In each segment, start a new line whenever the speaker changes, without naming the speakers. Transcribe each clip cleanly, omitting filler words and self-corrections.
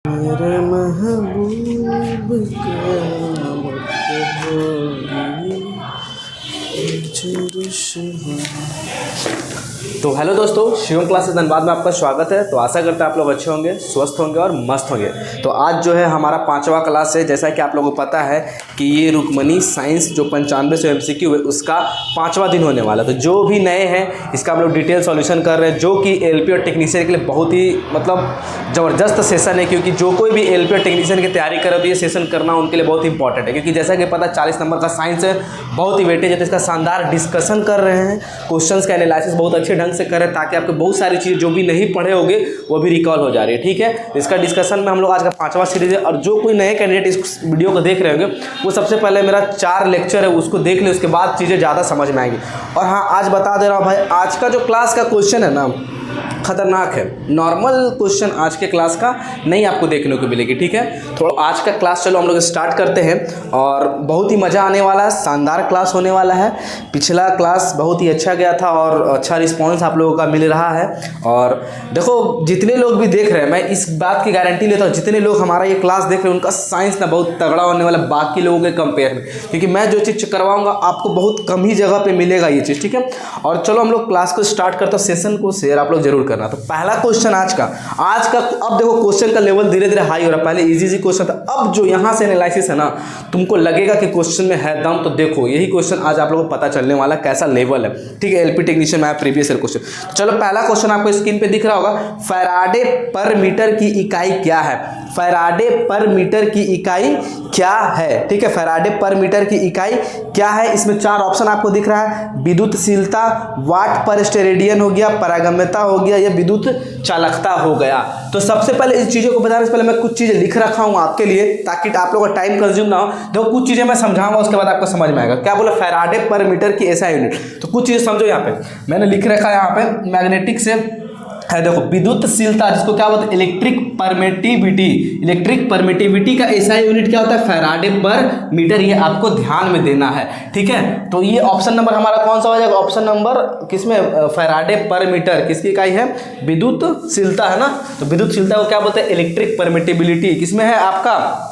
मेरे महबूब तो हेलो दोस्तों, शिवम क्लासेस धनबाद में आपका स्वागत है। तो आशा करते हैं आप लोग अच्छे होंगे, स्वस्थ होंगे और मस्त होंगे। तो आज जो है हमारा 5वां क्लास है। जैसा कि आप लोगों को पता है कि ये रुक्मणी साइंस जो 9500 MCQ है उसका 5वां दिन होने वाला है। तो जो भी नए हैं इसका हम लोग डिटेल सॉल्यूशन कर रहे हैं, जो कि LP और टेक्नीशियन के लिए बहुत ही ज़बरदस्त सेशन है। क्योंकि जो कोई भी LP और टेक्नीशियन की तैयारी करे तो ये सेशन करना उनके लिए बहुत ही इंपॉर्टेंट है। क्योंकि जैसा कि पता 40 नंबर का साइंस है, बहुत ही वेटेज है। तो इसका शानदार डिस्कशन कर रहे हैं, क्वेश्चंस का एनालिसिस बहुत अच्छे ढंग से करें ताकि आपको बहुत सारी चीज़ जो भी नहीं पढ़े होंगे वो भी रिकॉल हो जा रही है। ठीक है, इसका डिस्कशन में हम लोग आज का 5वां सीरीज है। और जो कोई नए कैंडिडेट इस वीडियो को देख रहे होंगे वो सबसे पहले मेरा 4 लेक्चर है उसको देख ले, उसके बाद चीज़ें ज़्यादा समझ में आएंगी। और हाँ, आज बता दे रहा हूँ भाई, आज का जो क्लास का क्वेश्चन है ना खतरनाक है। नॉर्मल क्वेश्चन आज के क्लास का नहीं आपको देखने को मिलेगी। ठीक है, थोड़ा आज का क्लास चलो हम लोग स्टार्ट करते हैं और बहुत ही मज़ा आने वाला है, शानदार क्लास होने वाला है। पिछला क्लास बहुत ही अच्छा गया था और अच्छा रिस्पांस आप लोगों का मिल रहा है। और देखो, जितने लोग भी देख रहे हैं, मैं इस बात की गारंटी लेता हूँ, जितने लोग हमारा ये क्लास देख रहे हैं उनका साइंस ना बहुत तगड़ा होने वाला बाकी लोगों के कंपेयर में। क्योंकि मैं जो चीज़ करवाऊँगा आपको बहुत कम ही जगह पर मिलेगा ये चीज़। ठीक है, और चलो हम लोग क्लास को स्टार्ट करते हैं। सेशन को शेयर आप लोग जरूर करना। तो पहला क्वेश्चन आज का अब देखो क्वेश्चन का लेवल धीरे धीरे हाई हो रहा है। पहले इजी क्वेश्चन था, अब जो यहाँ से एनालिसिस है ना, तुमको लगेगा कि क्वेश्चन में है दम। तो देखो यही क्वेश्चन आज आप लोगों को पता चलने वाला कैसा लेवल है। ठीक है, LP टेक्नीशियन में प्रीवियस ईयर क्वेश्चन। चलो पहला क्वेश्चन आपको स्क्रीन पे दिख रहा होगा। फैराडे पर मीटर की इकाई क्या है? फैराडे पर मीटर की इकाई क्या है? ठीक है, फैराडे पर मीटर की इकाई क्या है? इसमें 4 ऑप्शन आपको दिख रहा है। विद्युतशीलता, वाट पर स्टेरेडियन हो गया, पारगम्यता हो गया, या विद्युत चालकता हो गया। तो सबसे पहले इस चीज़ों को बताने से पहले मैं कुछ चीज़ें लिख रखा हूँ आपके लिए ताकि आप लोगों का टाइम कंज्यूम ना हो। देखो कुछ चीज़ें मैं समझाऊंगा, उसके बाद आपको समझ में आएगा। क्या बोला? फैराडे पर मीटर की SI यूनिट। तो कुछ चीज़ें समझो। यहाँ पे मैंने लिख रखा है, यहाँ पे मैग्नेटिक से है। देखो विद्युतशीलता, जिसको क्या बोलते हैं? Electric permittivity. इलेक्ट्रिक परमिटिविटी का SI यूनिट क्या होता है? फैराडे पर मीटर। ये आपको ध्यान में देना है। ठीक है, तो ये ऑप्शन नंबर हमारा कौन सा हो जाएगा? ऑप्शन नंबर किसमें? फैराडे पर मीटर किसकी इकाई है? विद्युतशीलता है ना। तो विद्युतशीलता को क्या बोलते हैं? इलेक्ट्रिक परमिटिबिलिटी। किसमें है आपका?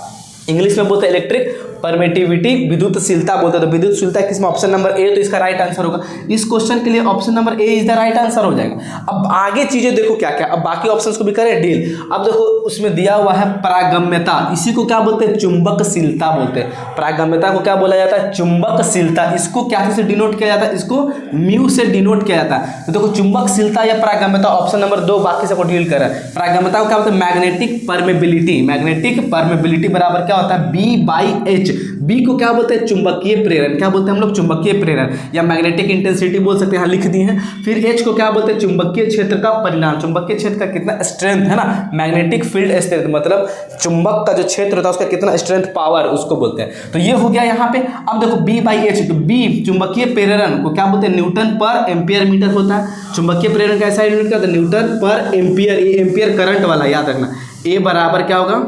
इंग्लिश में बोलते हैं इलेक्ट्रिक परमिटिविटी, विद्युतशीलता बोलते हैं। तो विद्युतशीलता किसमें? ऑप्शन नंबर ए। तो इसका राइट आंसर होगा। इस क्वेश्चन के लिए option number A is the right answer हो जाएगा। अब आगे चीजें देखो क्या क्या। अब बाकी ऑप्शंस को भी करें डील। अब देखो उसमें दिया हुआ है पारगम्यता। इसी को क्या बोलते हैं? चुंबकशीलता बोलते हैं। पारगम्यता को क्या बोला जाता है? चुंबकशीलता। इसको क्या से डिनोट किया जाता है? इसको म्यू से डिनोट किया जाता है। तो देखो चुंबकशीलता या पारगम्यता ऑप्शन नंबर 2 बाकी सबको डील कर रहा है। पारगम्यता को क्या बोलते हैं? Magnetic permeability. मैग्नेटिक परमेबिलिटी बराबर क्या होता है? B/H। बी को क्या बोलते हैं? चुंबकीय प्रेरण। क्या बोलते हैं हम लोग? चुंबकीय प्रेरण या मैग्नेटिक इंटेंसिटी बोल सकते हैं, यहाँ लिख दी है। फिर H को क्या बोलते हैं? चुंबकीय क्षेत्र का परिणाम। चुंबकीय क्षेत्र का कितना स्ट्रेंथ है ना, मैग्नेटिक फील्ड स्ट्रेंथ, मतलब चुंबक का जो क्षेत्र होता है उसका कितना स्ट्रेंथ पावर, उसको बोलते हैं। तो ये हो गया यहाँ पे। अब देखो B/H, तो B चुंबकीय प्रेरण को क्या बोलते हैं? न्यूटन पर एम्पियर मीटर होता है। चुंबकीय प्रेरण का ऐसा यूनिट क्या होता है? न्यूटन पर एम्पियर। ये एम्पियर करंट वाला याद रखना। A बराबर क्या होगा?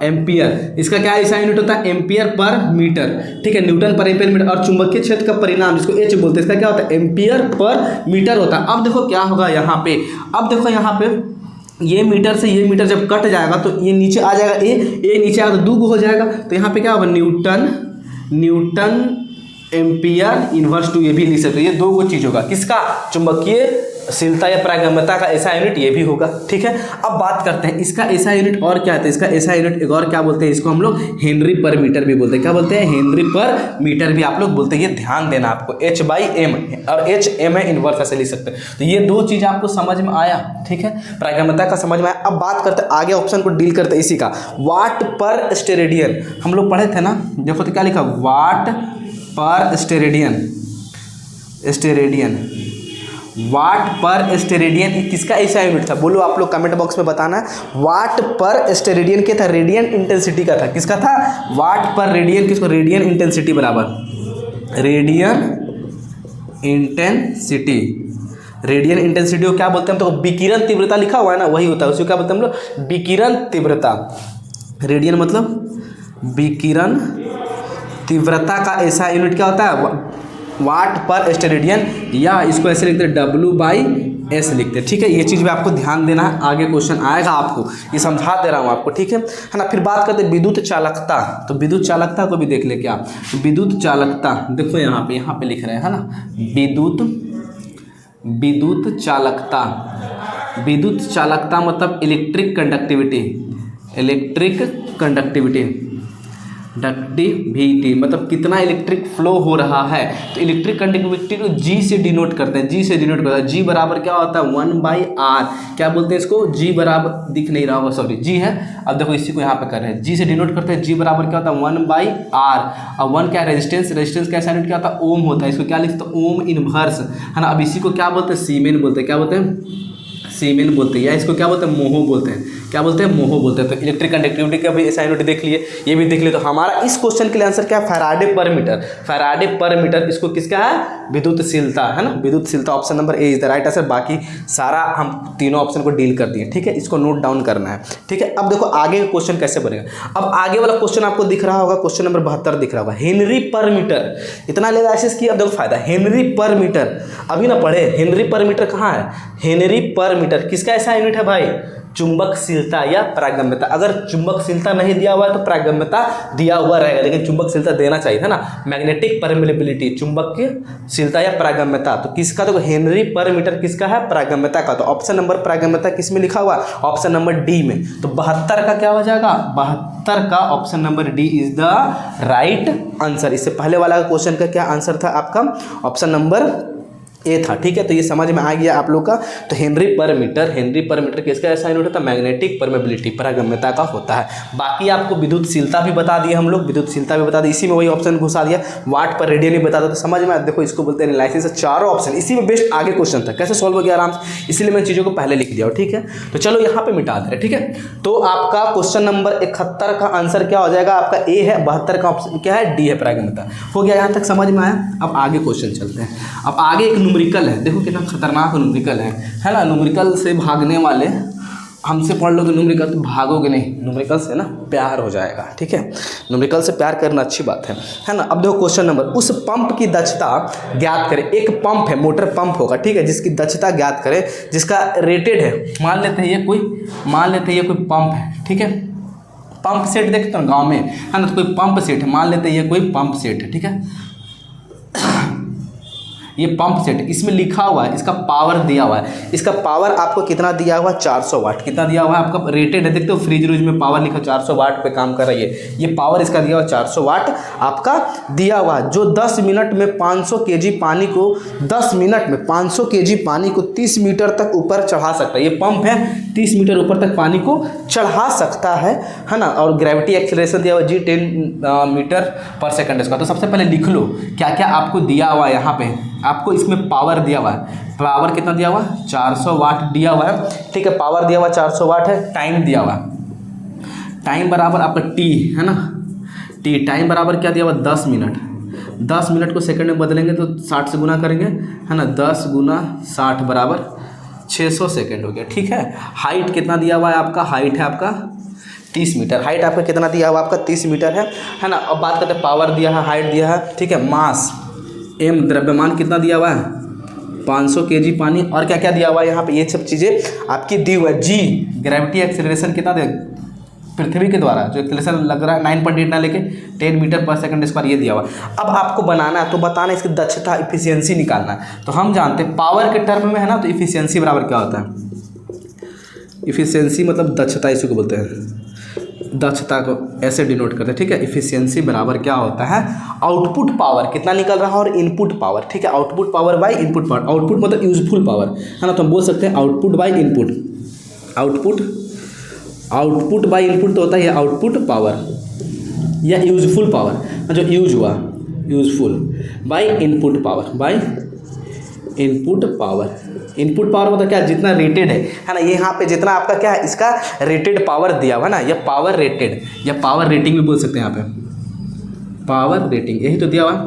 एम्पियर। इसका क्या ऐसा यूनिट होता है? Ampere per metre. ठीक है, न्यूटन पर एम्पियर मीटर। और चुंबकीय क्षेत्र का परिणाम जिसको H बोलते हैं, इसका क्या होता है? एम्पियर पर मीटर होता है। अब देखो क्या होगा यहाँ पे। अब देखो यहाँ पे ये मीटर से ये मीटर जब कट जाएगा तो ये नीचे आ जाएगा ए नीचे आएगा तो 2 हो जाएगा। तो यहाँ पे क्या होगा? Newton ampere inverse two. ये भी लिख सकते हो। ये 2 चीज होगा। किसका? चुंबकीय शीलता या पारगम्यता का ऐसा यूनिट ये भी होगा। ठीक है, अब बात करते हैं इसका ऐसा यूनिट और क्या है। इसका ऐसा यूनिट एक और क्या बोलते हैं? इसको हम लोग हेनरी पर मीटर भी बोलते हैं। क्या बोलते हैं? हेनरी पर मीटर भी आप लोग बोलते हैं। ये ध्यान देना आपको। H/M और HM है इनवर्स, ऐसे लिख सकते हैं। तो ये 2 चीज आपको समझ में आया। ठीक है, पारगम्यता का समझ में आया। अब बात करते हैं आगे ऑप्शन को डील करते हैं इसी का। वाट पर स्टेरेडियन हम लोग पढ़े थे ना। देखो तो क्या लिखा? वाट पर स्टेरेडियन। वाट पर स्टेरेडियन किसका ऐसा यूनिट था? बोलो आप लोग कमेंट बॉक्स में बताना। वाट पर स्टेरेडियन क्या था? रेडियन इंटेंसिटी का था। किसका था? वाट पर रेडियन। किसको? रेडियन इंटेंसिटी बराबर रेडियन इंटेंसिटी। रेडियन इंटेंसिटी को क्या बोलते हैं? तो विकिरण तीव्रता लिखा हुआ है ना, वही होता है। उसको क्या बोलते हैं हम लोग? विकिरण तीव्रता। रेडियन मतलब विकिरण तीव्रता का ऐसा यूनिट क्या होता है? वाट पर स्टेरेडियन, या इसको ऐसे लिखते हैं W/m। एस लिखते हैं, ठीक है। ये चीज़ भी आपको ध्यान देना है, आगे क्वेश्चन आएगा आपको, ये समझा दे रहा हूँ आपको, ठीक है ना। फिर बात करते हैं विद्युत चालकता, तो विद्युत चालकता को भी देख ले क्या, तो विद्युत चालकता देखो यहाँ पे लिख रहे हैं, है ना, विद्युत चालकता। विद्युत चालकता मतलब इलेक्ट्रिक कंडक्टिविटी मतलब कितना इलेक्ट्रिक फ्लो हो रहा है। तो इलेक्ट्रिक कंडक्टिविटी को जी से डिनोट करते हैं, जी बराबर क्या होता है 1/r, क्या बोलते हैं इसको, जी बराबर, दिख नहीं रहा होगा, सॉरी जी है, अब देखो इसी को यहाँ पे कर रहे हैं, जी से डिनोट करते हैं, जी बराबर क्या होता है 1/r। अब 1 क्या रेजिस्टेंस कैसा यूनिट क्या होता है, ओम होता है, इसको क्या लिखते हैं ओम इनवर्स, है ना। अब इसी को क्या बोलते हैं, सीमेन बोलते हैं, क्या बोलते हैं, सीमेन बोलते हैं, या इसको क्या बोलते हैं, मोहो बोलते हैं, क्या बोलते हैं, मोहो बोलते हैं। तो इलेक्ट्रिक कंडक्टिविटी का भी ऐसा यूनिट देख लिए, ये भी देख लिए। तो हमारा इस क्वेश्चन के लिए आंसर क्या है, फैराडे पर मीटर। इसको किसका है, विद्युतशीलता, है ना, विद्युतशीलता। Option number A is the right answer. बाकी सारा हम तीनों ऑप्शन को डील कर दिए, ठीक है, इसको नोट डाउन करना है, ठीक है। अब देखो आगे का क्वेश्चन कैसे बनेगा। अब आगे वाला क्वेश्चन आपको दिख रहा होगा, क्वेश्चन नंबर 72 दिख रहा होगा, हेनरी पर मीटर, इतना एनालिसिस किया। अब देखो फायदा, हेनरी पर मीटर अभी ना पढ़े, हेनरी पर मीटर कहाँ है, हेनरी पर मीटर किसका ऐसा यूनिट है भाई, चुंबकशीलता या प्रागम्यता। अगर चुंबकशीलता नहीं दिया हुआ है तो प्रागम्यता दिया हुआ रहेगा, लेकिन चुंबकशीलता देना चाहिए, है ना। मैग्नेटिक परमिलेबिलिटी, चुंबकशीलता या प्रागम्यता, तो किसका, तो हेनरी पर मीटर किसका है, प्रागम्यता का। तो ऑप्शन नंबर प्रागम्यता किस में लिखा हुआ, ऑप्शन नंबर डी में। तो 72 का क्या हो जाएगा, 72 का option number D is the right answer. इससे पहले वाला क्वेश्चन का क्या आंसर था आपका, ऑप्शन नंबर ए था, ठीक है। तो ये समझ में आ गया आप लोग का। तो हेनरी पर मीटर किसका ऐसा यूनिट होता है, मैग्नेटिक परमेबिलिटी, प्रागम्यता का होता है। बाकी आपको विद्युतशीलता भी बता दिए हम लोग, विद्युतशीलता भी बता दी, इसी में वही ऑप्शन घुसा दिया, वाट पर रेडियन भी बता दो, तो समझ में। देखो इसको बोलते हैं एनालिसिस, चारों ऑप्शन इसी में बेस्ट आगे क्वेश्चन था, कैसे सॉल्व हो गया आराम से, इसीलिए मैं चीज़ों को पहले लिख दिया, ठीक है। तो चलो यहाँ पे मिटा दे रहे, ठीक है। तो आपका क्वेश्चन नंबर 71 का आंसर क्या हो जाएगा, आपका ए है, 72 का ऑप्शन क्या है, डी है, प्रागम्यता। हो गया, यहाँ तक समझ में आया। अब आगे क्वेश्चन चलते हैं। अब आगे एक न्यूमेरिकल है, देखो कितना खतरनाक न्यूमेरिकल है ना। न्यूमेरिकल से भागने वाले, हमसे पढ़ लोगे न्यूमेरिकल तो भागोगे नहीं, न्यूमेरिकल से ना प्यार हो जाएगा, ठीक है। न्यूमेरिकल से प्यार करना अच्छी बात है ना। अब देखो क्वेश्चन नंबर, उस पंप की दक्षता ज्ञात करें। एक पंप है, मोटर पंप होगा, ठीक है, जिसकी दक्षता ज्ञात करें, जिसका रेटेड है, मान लेते हैं ये कोई पंप है, ठीक है। पंप सेट देखते हो गाँव में, है ना, तो कोई पंप सेट है, मान लेते हैं ये कोई पंप सेट है, ठीक है। ये पंप सेट, इसमें लिखा हुआ है, इसका पावर दिया हुआ है, इसका पावर आपको कितना दिया हुआ है, 400 वाट। कितना दिया हुआ है आपका, रेटेड है, देखते हो फ्रिज रूज में पावर लिखा 400 वाट पे काम कर रही है। ये पावर इसका दिया हुआ 400 वाट आपका दिया हुआ है, जो 10 मिनट में 500 kg पानी को 10 मिनट में 500 kg पानी को 30 मीटर तक ऊपर चढ़ा सकता है। ये पंप है, 30 मीटर ऊपर तक पानी को चढ़ा सकता है ना। और ग्रेविटी एक्सेलरेशन दिया हुआ जी 10 मीटर पर सेकंड इसका। तो सबसे पहले लिख लो क्या क्या आपको दिया हुआ है, यहाँ पे आपको इसमें पावर दिया हुआ है, पावर कितना दिया हुआ है, 400 वाट दिया हुआ है, ठीक है। पावर दिया हुआ 400 वाट है, टाइम दिया हुआ है, टाइम बराबर आपका टी है ना, टी टाइम बराबर क्या दिया हुआ, 10 मिनट। 10 मिनट को सेकंड में बदलेंगे तो 60 से गुना करेंगे, है ना, 10 गुना 60 बराबर 600 सेकंड हो गया, ठीक है। हाइट कितना दिया हुआ है आपका, हाइट है आपका 30 मीटर, हाइट आपका कितना दिया हुआ, आपका 30 मीटर है ना। अब बात करते हैं, पावर दिया है, हाइट दिया है, ठीक है। मास एम, द्रव्यमान कितना दिया हुआ है, 500 kg पानी, और क्या क्या दिया हुआ है यहाँ पे, ये सब चीज़ें आपकी दी हुआ है। जी ग्रेविटी एक्सेलरेशन कितना दे, पृथ्वी के द्वारा जो एक्सेलरेशन लग रहा है 9.8 ना लेके 10 मीटर पर सेकंड स्क्वायर, ये दिया हुआ है। अब आपको बनाना है, तो बताना इसकी दक्षता, इफिशियंसी निकालना है। तो हम जानते हैं पावर के टर्म में है ना, तो इफिशियंसी बराबर क्या होता है, इफिशियंसी मतलब दक्षता, इसी को बोलते हैं, दक्षता को ऐसे डिनोट करते हैं, ठीक है। इफिशियंसी बराबर क्या होता है, आउटपुट पावर कितना निकल रहा है और इनपुट पावर, ठीक है। Output power by input power, output मतलब यूजफुल पावर, है ना, तो हम बोल सकते हैं output by input. Output by input तो होता है आउटपुट पावर या यूजफुल पावर, जो यूज हुआ, useful by input power, by input power. Input power मतलब क्या, जितना रेटेड है ना, ये यहाँ पे जितना आपका क्या है, इसका रेटेड पावर दिया हुआ है ना, या पावर रेटेड या पावर रेटिंग भी बोल सकते हैं यहाँ पे, पावर रेटिंग, यही तो दिया हुआ है,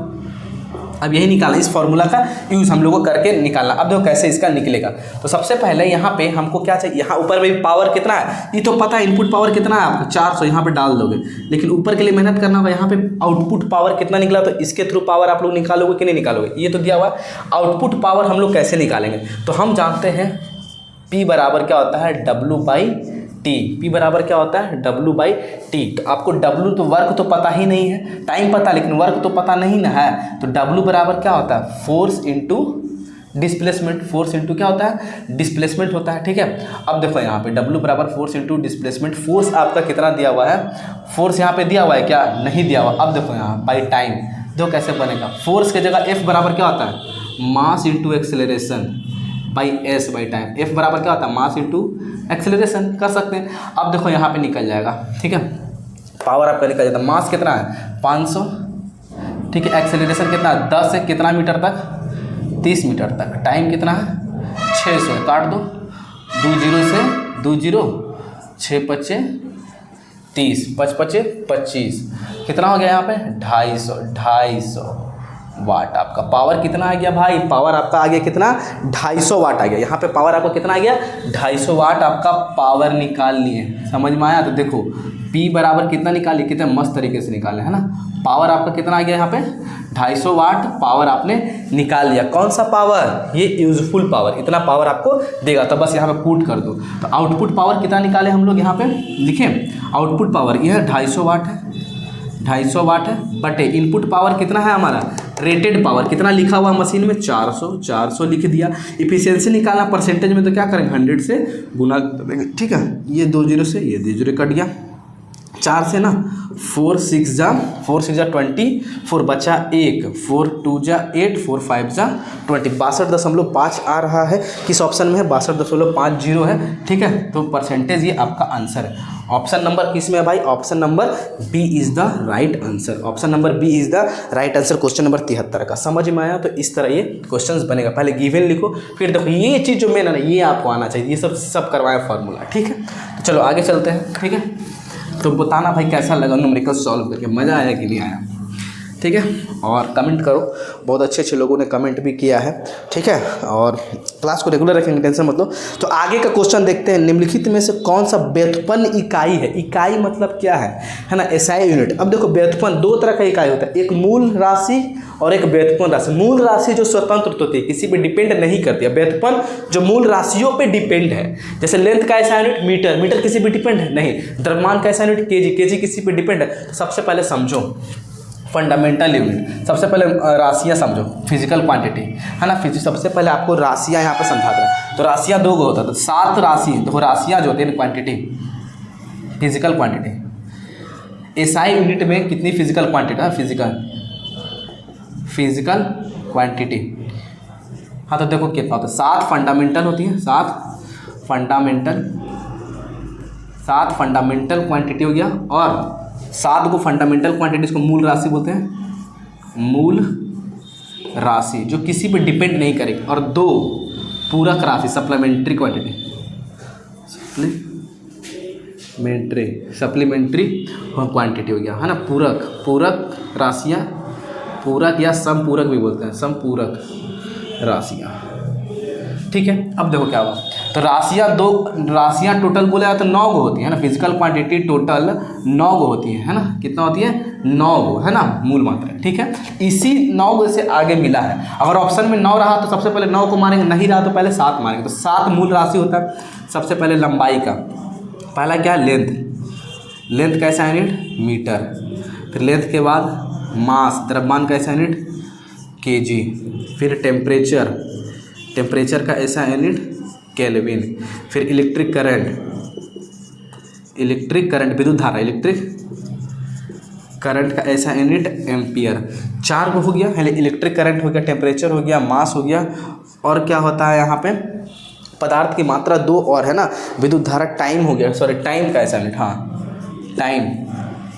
अब यही निकालना, इस फॉर्मूला का यूज़ हम लोग को करके निकालना। अब देखो कैसे इसका निकलेगा। तो सबसे पहले यहाँ पे हमको क्या चाहिए, यहाँ ऊपर में पावर कितना है ये तो पता है, इनपुट पावर कितना है आपका 400, यहाँ पे डाल दोगे। लेकिन ऊपर के लिए मेहनत करना होगा, यहाँ पे आउटपुट पावर कितना निकला, तो इसके थ्रू पावर आप लोग निकालोगे कि नहीं निकालोगे, ये तो दिया हुआ है। आउटपुट पावर हम लोग कैसे निकालेंगे, तो हम जानते हैं P बराबर क्या होता है W/T। P बराबर क्या होता है W/T। तो आपको W तो वर्क तो पता ही नहीं है, टाइम पता लेकिन वर्क तो पता नहीं ना है। तो W बराबर क्या होता है force into displacement. Force into क्या होता है डिस्प्लेसमेंट होता है, ठीक है। अब देखो यहाँ पे W बराबर फोर्स इंटू डिस्प्लेसमेंट। फोर्स आपका कितना दिया हुआ है, फोर्स यहाँ पे दिया हुआ है क्या, नहीं दिया हुआ। अब देखो यहाँ बाई टाइम, देखो कैसे बनेगा। फोर्स के जगह F बराबर क्या होता है mass into acceleration by S by time. F बराबर क्या होता है मास इंटू एक्सेलरेशन, कर सकते हैं। अब देखो यहाँ पे निकल जाएगा, ठीक है। पावर आपका निकल जाता है, मास कितना है 500, ठीक है। एक्सेलरेशन कितना है 10 से कितना मीटर तक 30 मीटर तक। टाइम कितना है 600, काट दो 2 0 से 2 0, 6 5 30, 5 5 25, कितना हो गया यहाँ पे 250 वाट। आपका पावर कितना आ गया भाई, पावर आपका आ गया कितना 250 वाट आ गया। यहाँ पे पावर आपको कितना आ गया 250 वाट आपका पावर निकाल लिए। समझ में आया। तो देखो P बराबर कितना निकालिए, कितने मस्त तरीके से निकाले है ना। पावर आपका कितना आ गया यहाँ पे 250 वाट पावर आपने निकाल लिया। कौन सा पावर, ये यूजफुल पावर, इतना पावर आपको देगा। तो बस यहाँ पे पुट कर दो। तो आउटपुट पावर कितना निकाले हम लोग, यहाँ पे लिखें आउटपुट पावर यह 250 वाट है, 250 वाट है बटे इनपुट पावर कितना है हमारा रेटेड पावर कितना लिखा हुआ मशीन में 400 लिख दिया। इफिशियंसी निकालना परसेंटेज में, तो क्या करेंगे 100 से गुना करेंगे, ठीक है। ये 2 0 से ये 2 0 कट गया, 4 से ना 4 6 जा 20, 4 बचा 1, 4 2 जा 8, 4 5 जा 20, 62.5 आ रहा है। किस ऑप्शन में है 62.50 है, ठीक है। तो परसेंटेज ये आपका आंसर है। ऑप्शन नंबर किस में है भाई, option number B is the right answer. Option number B is the right answer question number 73 का। समझ में आया। तो इस तरह ये क्वेश्चंस बनेगा। पहले गिवन लिखो, फिर देखो ये चीज़ जो मेन है ना ये आपको आना चाहिए। ये सब करवाया फार्मूला, ठीक है। तो चलो आगे चलते हैं, ठीक है। तो बताना भाई कैसा लगा न्यूमेरिकल सॉल्व करके, मज़ा आया कि नहीं आया, ठीक है। और कमेंट करो, बहुत अच्छे अच्छे लोगों ने कमेंट भी किया है, ठीक है। और क्लास को रेगुलर रखेंगे, टेंशन मत लो। तो आगे का क्वेश्चन देखते हैं। निम्नलिखित में से कौन सा व्युत्पन्न इकाई है। इकाई मतलब क्या है ना, एसआई यूनिट। अब देखो व्युत्पन्न 2 तरह का इकाई होता है, एक मूल राशि और एक व्युत्पन्न राशि। मूल राशि जो स्वतंत्र होती है, किसी पे डिपेंड नहीं करती है। व्युत्पन्न जो मूल राशियों पे डिपेंड है, जैसे लेंथ का एसआई यूनिट मीटर, मीटर किसी पे डिपेंड है नहीं। द्रव्यमान का एसआई यूनिट केजी, केजी किसी पे डिपेंड है। तो सबसे पहले समझो फंडामेंटल यूनिट, सबसे पहले राशियाँ समझो, फिजिकल क्वांटिटी है ना। सबसे पहले आपको राशियाँ यहाँ पे समझा दें। तो राशियाँ 2 होता है, तो 7 राशि, तो राशियाँ जो होती हैं quantity, physical quantity. SI unit में कितनी फिजिकल क्वांटिटी है, फिजिकल क्वांटिटी। हाँ तो देखो कितना होता है, 7 फंडामेंटल होती है, 7 फंडामेंटल क्वांटिटी हो गया। और 7 को फंडामेंटल क्वांटिटीज को मूल राशि बोलते हैं, मूल राशि जो किसी पे डिपेंड नहीं करेगी। और 2 पूरक राशि, सप्लीमेंट्री क्वांटिटी, सप्लीमेंट्री क्वांटिटी हो गया है ना। पूरक राशियाँ, पूरक या समपूरक भी बोलते हैं, समपूरक राशियाँ, ठीक है। अब देखो क्या हुआ। तो राशियाँ टोटल बोला जाए तो 9 गो होती है ना। फिजिकल क्वांटिटी टोटल 9 गो होती है ना। कितना होती है 9 गो है ना, मूल मात्रा, ठीक है। इसी 9 गो से आगे मिला है। अगर ऑप्शन में 9 रहा तो सबसे पहले 9 को मारेंगे, नहीं रहा तो पहले 7 मारेंगे। तो 7 मूल राशि होता है। सबसे पहले लंबाई का, पहला क्या लेंथ का ऐसा यूनिट मीटर, फिर लेंथ के बाद मास, द्रव्यमान का ऐसा यूनिट केजी, फिर टेम्परेचर का ऐसा यूनिट केल्विन, फिर इलेक्ट्रिक करंट विद्युत धारा, इलेक्ट्रिक करंट का ऐसा यूनिट एम्पियर। 4 को हो गया, इलेक्ट्रिक करंट हो गया, टेम्परेचर हो गया, मास हो गया, और क्या होता है यहाँ पे पदार्थ की मात्रा 2 और है ना, विद्युत धारा, टाइम हो गया, सॉरी टाइम का ऐसा यूनिट, हाँ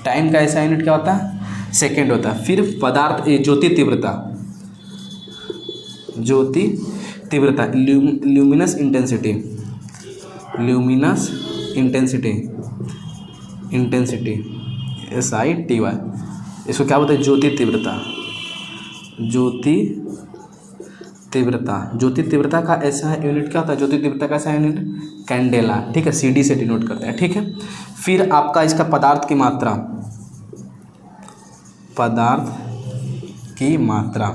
टाइम का ऐसा यूनिट क्या होता है सेकेंड होता है। फिर पदार्थ ज्योति तीव्रता, ल्यूमिनस इंटेंसिटी SITY, इसको क्या बोलते हैं ज्योति तीव्रता, ज्योति तीव्रता। ज्योति तीव्रता का ऐसा यूनिट क्या होता है? ज्योति तीव्रता का ऐसा यूनिट कैंडेला, ठीक है, CD से डिनोट करते हैं, ठीक है। फिर आपका इसका पदार्थ की मात्रा, पदार्थ की मात्रा,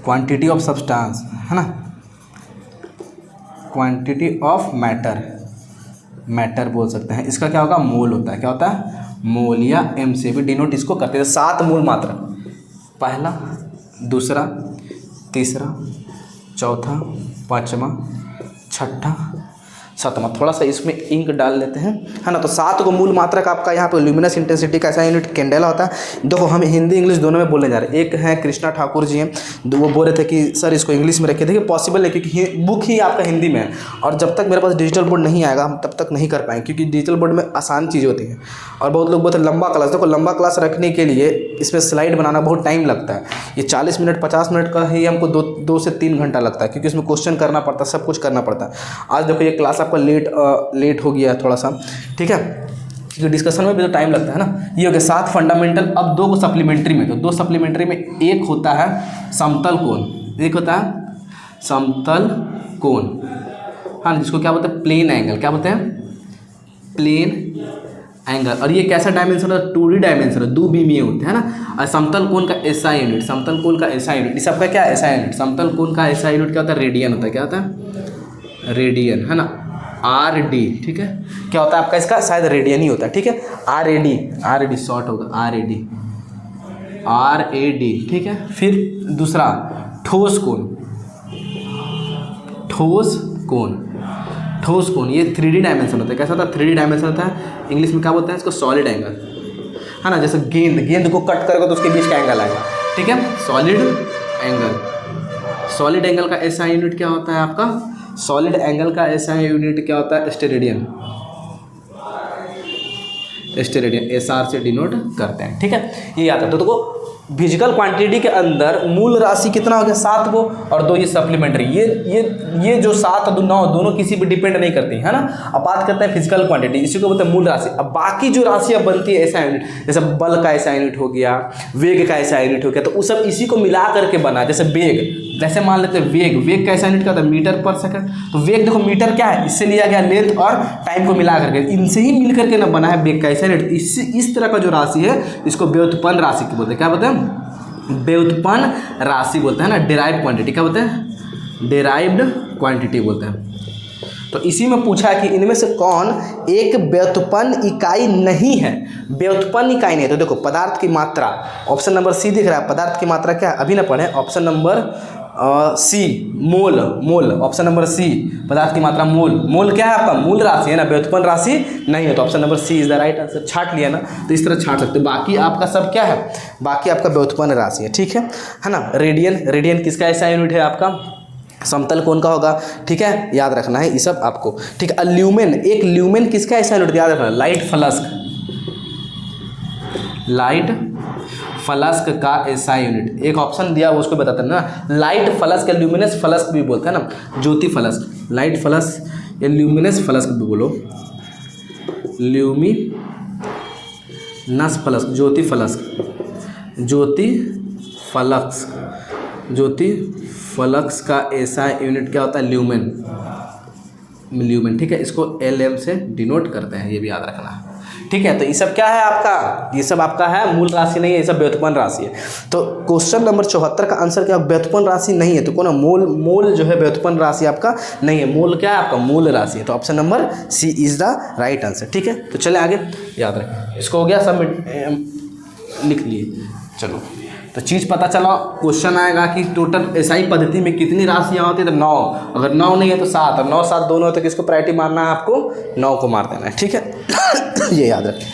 क्वांटिटी ऑफ सब्सटेंस, है ना, क्वांटिटी ऑफ मैटर, मैटर बोल सकते हैं। इसका क्या होगा? मोल होता है। क्या होता है? मोल, या M से भी डिनोट इसको करते हैं। 7 मूल मात्रा, पहला, दूसरा, तीसरा, चौथा, पाँचवा, छठा, सातवां। थोड़ा सा इसमें इंक डाल लेते हैं, है ना। तो 7 को मूल मात्रा का आपका यहाँ पर ल्यूमिनस इंटेंसिटी का ऐसा यूनिट कैंडेला होता है। देखो हम हिंदी इंग्लिश दोनों में बोलने जा रहे हैं। एक है कृष्णा ठाकुर जी हैं, वो बोल रहे थे कि सर इसको इंग्लिश में रखिए। देखिए पॉसिबल है क्योंकि बुक ही आपका हिंदी में है, और जब तक मेरे पास डिजिटल बोर्ड नहीं आएगा हम तब तक नहीं कर पाएंगे, क्योंकि डिजिटल बोर्ड में आसान चीज़ होती है। और बहुत लोग बोलते हैं लंबा क्लास, देखो लंबा क्लास रखने के लिए इसमें स्लाइड बनाना बहुत टाइम लगता है। ये 40 मिनट 50 मिनट का ही हमको 2 से 3 घंटा लगता है, क्योंकि इसमें क्वेश्चन करना पड़ता है, सब कुछ करना पड़ता है। आज देखो ये क्लास आपका लेट हो गया थोड़ा सा, ठीक है, क्योंकि डिस्कशन में भी तो टाइम लगता है ना। ये हो गया 7 फंडामेंटल। अब 2 को सप्लीमेंट्री में, तो 2 सप्लीमेंट्री में एक होता है समतल कोण, एक होता है समतल कोण, हाँ, जिसको क्या बोलते हैं? Plane angle. क्या बोलते हैं? Plane angle. और ये कैसा डायमेंशन है? 2D डायमेंशन है, 2 बीमीय होते हैं ना। और समतल कोण का SI यूनिट, समतल कोण का SI यूनिट, इस सबका क्या है? SI unit. समतल कोण का SI यूनिट क्या होता है? रेडियन होता है। क्या होता है? रेडियन, है ना, RD, ठीक है। क्या होता है आपका? इसका शायद रेडियन ही होता है, ठीक है। RAD शॉर्ट होगा, RAD, ठीक है। फिर दूसरा ठोस कोण, ठोस कोण ये 3D डायमेंशन होता है। कैसा होता है? 3D डायमेंशन होता है। इंग्लिश में क्या बोलते हैं इसको? सॉलिड एंगल, है ना। जैसे गेंद को कट करोगे तो उसके बीच का एंगल आएगा, ठीक है, सॉलिड एंगल। सॉलिड एंगल का SI यूनिट क्या होता है आपका? सॉलिड एंगल का SI यूनिट क्या होता है? स्टेरेडियन, SR से डिनोट करते हैं, ठीक है। ये याद है। तो देखो फिजिकल क्वांटिटी के अंदर मूल राशि कितना हो गया? 7 को, और 2 ये सप्लीमेंट्री। ये जो 7 और 9 दोनों किसी पे डिपेंड नहीं करती, है ना। अब बात करते हैं फिजिकल क्वांटिटी, इसी को बोलते हैं मूल राशि। अब बाकी जो राशियाँ बनती है SI यूनिट, जैसे बल का SI यूनिट हो गया, वेग का SI यूनिट हो गया, तो वो सब इसी को मिला करके बना। जैसे वेग, जैसे मान लेते हैं वेग का SI यूनिट क्या होता है? मीटर पर सेकंड। तो वेग देखो मीटर क्या है? इससे लिया गया लेंथ और टाइम को मिला करके, इनसे ही मिल करके ना बना है वेग का SI यूनिट। इस तरह का जो राशि है इसको व्युत्पन्न राशि बोलते हैं। क्या बोलते हैं? व्युत्पन्न राशि बोलते हैं ना। डिराइव्ड क्वांटिटी क्या बोलते हैं? डिराइव्ड क्वांटिटी बोलते हैं। तो इसी में पूछा है कि इनमें से कौन एक व्युत्पन्न इकाई नहीं है? व्युत्पन्न इकाई नहीं है। तो देखो पदार्थ की मात्रा, ऑप्शन नंबर C दिख रहा है। पदार्थ की मात्रा क्या है? अभी ना पढ़े, ऑप्शन नंबर C, मोल। ऑप्शन नंबर C, पदार्थ की मात्रा मोल क्या है आपका? मूल राशि है ना, व्युत्पन्न राशि नहीं है। तो option number C is the right answer. छाट लिया ना, तो इस तरह छाट सकते हो। बाकी आपका सब क्या है? बाकी आपका व्युत्पन्न राशि है, ठीक है ना। रेडियन किसका ऐसा यूनिट है आपका? समतल कोण का होगा, ठीक है, याद रखना है ये सब आपको, ठीक है। ल्यूमेन किसका ऐसा यूनिट? याद रखना, लाइट फ्लस्क का SI यूनिट। एक ऑप्शन दिया वो उसको बताते हैं ना। लाइट फ्लस्क या ल्यूमिनस फ्लस्क भी बोलते हैं ना। ज्योति फ्लस्क, लाइट फ्लस्क या ल्यूमिनस फ्लस्क भी बोलो, ल्यूमिनस फ्लस्क, ज्योति फ्लक्स का SI यूनिट क्या होता है? ल्यूमेन, ठीक है। इसको LM से डिनोट करते हैं, ये भी याद रखना है, ठीक है। तो ये सब क्या है आपका? ये सब आपका है मूल राशि नहीं है, ये सब व्युत्पन्न राशि है। तो क्वेश्चन नंबर 74 का आंसर क्या? व्युत्पन्न राशि नहीं है। तो कौन? मोल जो है व्युत्पन्न राशि आपका नहीं है। मोल क्या है आपका? मूल राशि है। तो option number C is the right answer, ठीक है। तो चले आगे, याद रखें इसको। हो गया सब, लिख लिए। चलो, तो चीज़ पता चला। क्वेश्चन आएगा कि टोटल SI पद्धति में कितनी राशियाँ होती है? तो 9। अगर 9 नहीं है तो 7, और 9 7 दोनों है तो किसको प्रायोरिटी मारना है आपको? 9 को मार देना है, ठीक है। ये याद रखें।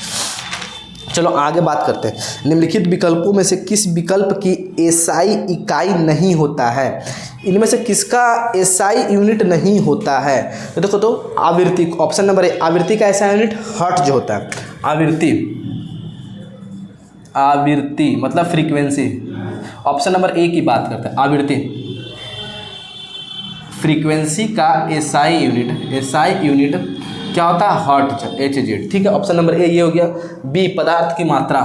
चलो आगे बात करते हैं। निम्नलिखित विकल्पों में से किस विकल्प की SI इकाई नहीं होता है? इनमें से किसका SI यूनिट नहीं होता है? तो देखो, तो आवृत्ति, ऑप्शन नंबर A, आवृत्ति का SI यूनिट हर्ट्ज जो होता है। आवृत्ति मतलब फ्रीक्वेंसी। ऑप्शन नंबर A की बात करते हैं, आवृत्ति। फ्रीक्वेंसी का SI यूनिट क्या होता है? हर्ट्ज, HZ, ठीक है। ऑप्शन नंबर A ये हो गया। B, पदार्थ की मात्रा,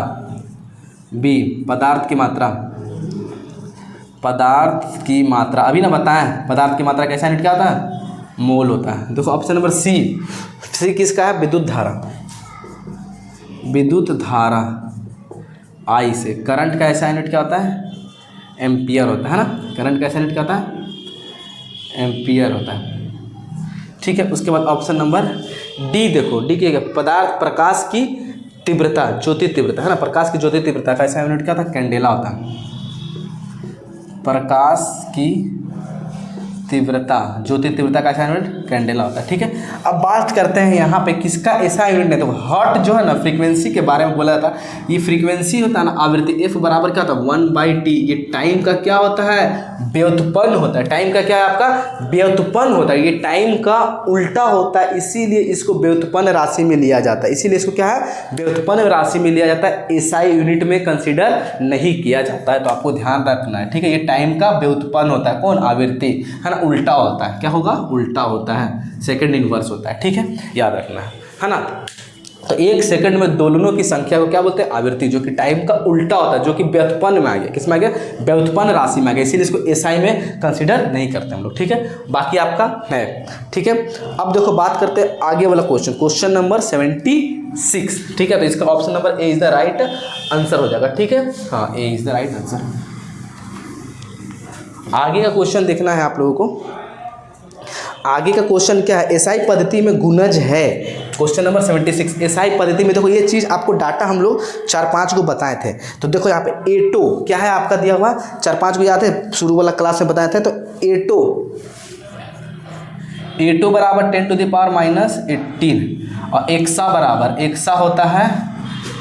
पदार्थ की मात्रा, अभी ना बताएं पदार्थ की मात्रा कैसा यूनिट क्या होता है, मोल होता है। देखो ऑप्शन नंबर सी किसका है, विद्युत धारा। विद्युत धारा आई से करंट का ऐसा यूनिट क्या होता है, एम्पियर होता है ना। करंट का ऐसा यूनिट क्या होता है, एम्पियर होता है। ठीक है, उसके बाद ऑप्शन नंबर डी देखो, डी क्या है, पदार्थ प्रकाश की तीव्रता, ज्योति तीव्रता है ना। प्रकाश की ज्योति तीव्रता का ऐसा यूनिट क्या होता है, कैंडेला होता है। प्रकाश की तीव्रता, ज्योति तीव्रता का ऐसा यूनिट कैंडेला होता है। ठीक है, अब बात करते हैं यहाँ पे किसका ऐसा यूनिट है। तो हर्ट जो है ना, फ्रीक्वेंसी के बारे में बोला था। ये फ्रीक्वेंसी होता है ना, आवृत्ति एफ बराबर क्या होता है, 1/t। ये टाइम का क्या होता है, व्युत्पन्न होता है। टाइम का क्या है आपका, व्युत्पन्न होता है। ये टाइम का उल्टा होता है, इसीलिए इसको व्युत्पन्न राशि में लिया जाता है। इसीलिए इसको क्या है, व्युत्पन्न राशि में लिया जाता है, एसआई यूनिट में कंसीडर नहीं किया जाता है। तो आपको ध्यान रखना है। ठीक है, ये टाइम का व्युत्पन्न होता है, कौन, आवृत्ति है ना, उल्टा होता है। क्या होगा, उल्टा होता है, सेकंड इनवर्स होता है। ठीक है, याद रखना है ना। तो एक सेकंड में दोलनों की संख्या को क्या बोलते हैं, आवृत्ति, जो कि टाइम का उल्टा होता है, जो कि व्युत्पन्न में आ गया। किस में आ गया, व्युत्पन्न राशि में आ गया, इसीलिए इसको एसआई में कंसीडर नहीं करते हम लोग। ठीक है, बाकी आपका है। ठीक है, अब देखो बात करते हैं आगे वाला क्वेश्चन नंबर 76। ठीक है, तो इसका option number A is the right answer हो जाएगा। ठीक है, हाँ, ए इज द राइट आंसर। आगे का क्वेश्चन देखना है आप लोगों को। आगे का क्वेश्चन क्या है, एसआई पद्धति में गुणज है। क्वेश्चन नंबर 76, एसआई पद्धति में देखो ये चीज़ आपको डाटा हम लोग 4-5 को बताए थे। तो देखो यहाँ पे एटो क्या है आपका दिया हुआ, 4-5 को याद है, शुरू वाला क्लास में बताए थे। तो एटो बराबर 10⁻⁻18 और एक्सा होता है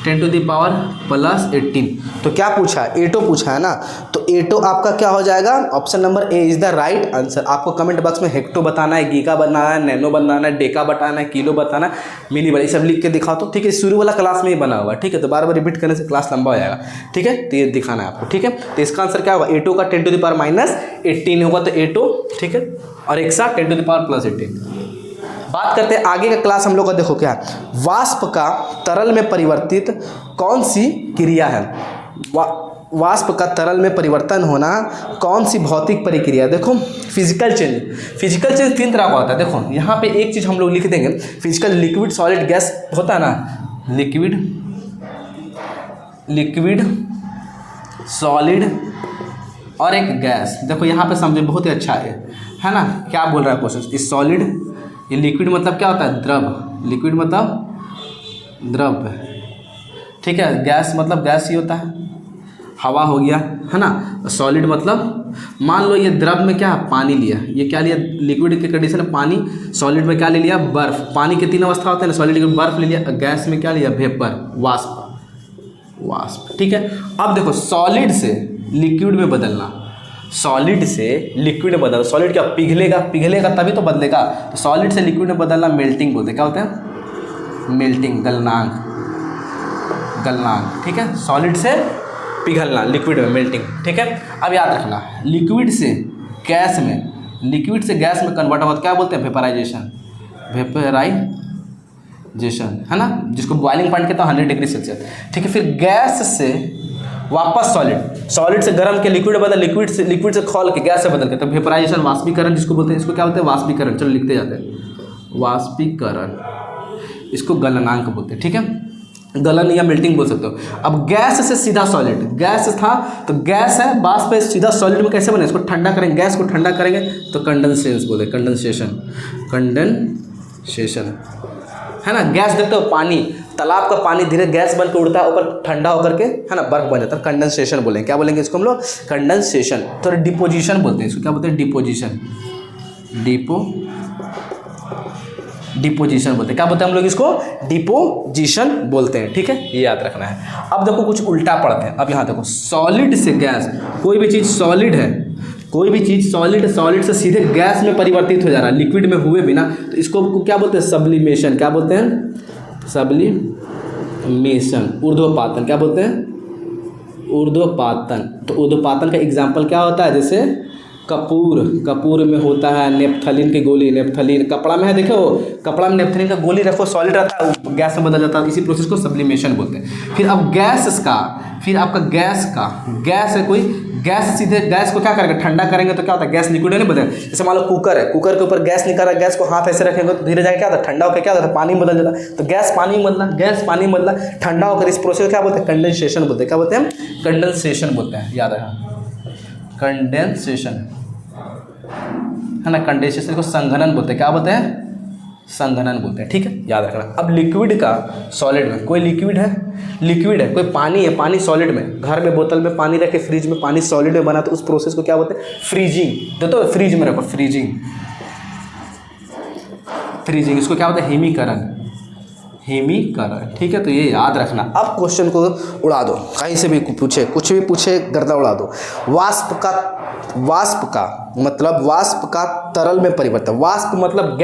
10⁻+18। तो क्या पूछा, एटो पूछा है ना। तो एटो आपका क्या हो जाएगा, option number A is the right answer. आपको कमेंट बॉक्स में हेक्टो बताना है, गीगा बताना है, नैनो बताना है, डेका बताना है, किलो बताना है, मिली बड़ी, सब लिख के दिखाओ। तो ठीक है, शुरू वाला क्लास में ही बना हुआ है। ठीक है, तो बार बार रिपीट करने से क्लास लंबा हो जाएगा। ठीक है, तो ये दिखाना है आपको। ठीक है, तो इसका आंसर क्या होगा, एटो का 10⁻⁻18 होगा, तो एटो। ठीक है, और एक्सा 10⁻+18। बात करते हैं आगे का क्लास हम लोग का। देखो क्या है, वाष्प का तरल में परिवर्तित कौन सी क्रिया है। वाष्प का तरल में परिवर्तन होना कौन सी भौतिक प्रक्रिया। देखो फिजिकल चेंज 3 तरह का होता है। देखो यहाँ पे एक चीज़ हम लोग लिख देंगे, फिजिकल, लिक्विड, सॉलिड, गैस होता है ना। लिक्विड, सॉलिड और एक गैस। देखो यहाँ पे समझो, बहुत ही अच्छा है ना। क्या बोल रहा है क्वेश्चन, इस सॉलिड, ये लिक्विड मतलब क्या होता है, द्रव। लिक्विड मतलब द्रव। ठीक है, गैस मतलब गैस ही होता है, हवा हो गया, है ना। सॉलिड मतलब मान लो ये द्रव में क्या, पानी लिया, ये क्या लिया, लिक्विड के कंडीशन में पानी, सॉलिड में क्या ले लिया, बर्फ। पानी के 3 अवस्था होते हैं ना, सॉलिड में बर्फ ले लिया, गैस में क्या लिया, वेपर, वाष्प। ठीक है, अब देखो सॉलिड से लिक्विड में बदलना, सॉलिड से लिक्विड में बदलना। सॉलिड क्या पिघलेगा तभी तो बदलेगा। तो सॉलिड से लिक्विड में बदलना मेल्टिंग बोलते हैं। क्या होता है, मेल्टिंग, गलनांक। ठीक है, सॉलिड से पिघलना, लिक्विड में मेल्टिंग। ठीक है, अब याद रखना, लिक्विड से गैस में कन्वर्ट होता क्या बोलते हैं, वेपराइजेशन है ना, जिसको बॉइलिंग पॉइंट कहते हैं 100 डिग्री सेल्सियस। ठीक है, फिर गैस से वापस सॉलिड से गर्म के लिक्विड बदल, लिक्विड से खोल के गैस से बदल के, तो वेपराइजेशन, वाष्पीकरण जिसको बोलते हैं। इसको क्या बोलते हैं, वाष्पीकरण। चलो लिखते जाते हैं, वाष्पीकरण। इसको गलनांक बोलते हैं। ठीक है, गलन या मेल्टिंग बोल सकते हो। अब गैस से सीधा सॉलिड, गैस था तो गैस है, वाष्प पे सीधा सॉलिड में कैसे बने, इसको ठंडा करेंगे, गैस को ठंडा करेंगे तो कंडेंसेशन बोलते हैं, कंडेंसेशन है ना। गैस देखते हो, पानी, तालाब का पानी धीरे गैस बन के उड़ता है ऊपर, ठंडा होकर के, है ना, बर्फ बन जाता है, कंडेंसेशन बोलेंगे। क्या बोलेंगे इसको हम लोग, कंडेंसेशन। तो डिपोजिशन बोलते हैं इसको, क्या बोलते हैं, डिपोजिशन बोलते हैं। क्या बोलते हैं हम लोग इसको, डिपोजिशन बोलते हैं। ठीक है, ये याद रखना है। अब देखो कुछ उल्टा पढ़ते हैं। अब यहाँ देखो, सॉलिड से गैस, कोई भी चीज़ सॉलिड है, सॉलिड से सीधे गैस में परिवर्तित हो जा रहा है, लिक्विड में हुए बिना, तो इसको क्या बोलते हैं, सब्लिमेशन। क्या बोलते हैं, सब्लिमेशन। ऊर्ध्वपातन, क्या बोलते हैं, ऊर्ध्वपातन। तो ऊर्ध्वपातन का एग्जाम्पल क्या होता है, जैसे कपूर, कपूर में होता है नेपथलीन की गोली, नेपथलीन कपड़ा में है, देखो कपड़ा में नेपथलीन का गोली रखो, सॉलिड रहता है, गैस में बदल जाता है, इसी प्रोसेस को सब्लिमेशन बोलते हैं। फिर अब गैस का, फिर आपका गैस है, कोई गैस सीधे गैस को क्या करेंगे, ठंडा करेंगे तो क्या होता है, गैस लिक्विड नहीं बदल। जैसे मान लो कुकर है, कुकर के ऊपर गैस निकाल रहा है, गैस को हाथ ऐसे रखेंगे तो धीरे जाके क्या होता है, ठंडा होकर क्या होता है, पानी में बदल जाता है। तो गैस पानी में बदला, गैस पानी में बदला, ठंडा होकर इस प्रोसेस को क्या बोलते हैं, कंडेंसेशन बोलते हैं। क्या बोलते हैं, कंडेंसेशन बोलते हैं, याद रखना, कंडेंसेशन है ना, कंडेंसेशन को संघनन बोलते हैं। क्या बोलते हैं, संघनन बोलते हैं, ठीक है, याद रखना। अब लिक्विड का सॉलिड में, कोई लिक्विड है, कोई पानी है, पानी सॉलिड में, घर में बोतल में पानी रखे, फ्रिज में पानी सॉलिड में बना, तो उस प्रोसेस को क्या बोलते हैं, फ्रीजिंग। तो फ्रिज में रखो, फ्रीजिंग, इसको क्या बोलते हैं, हिमीकरण, ठीक है। तो ये याद रखना। अब क्वेश्चन को उड़ा दो, कहीं से भी पूछे, कुछ भी पूछे, गर्दा उड़ा दो। वाष्प का तरल में परिवर्तन। वाष्प मतलब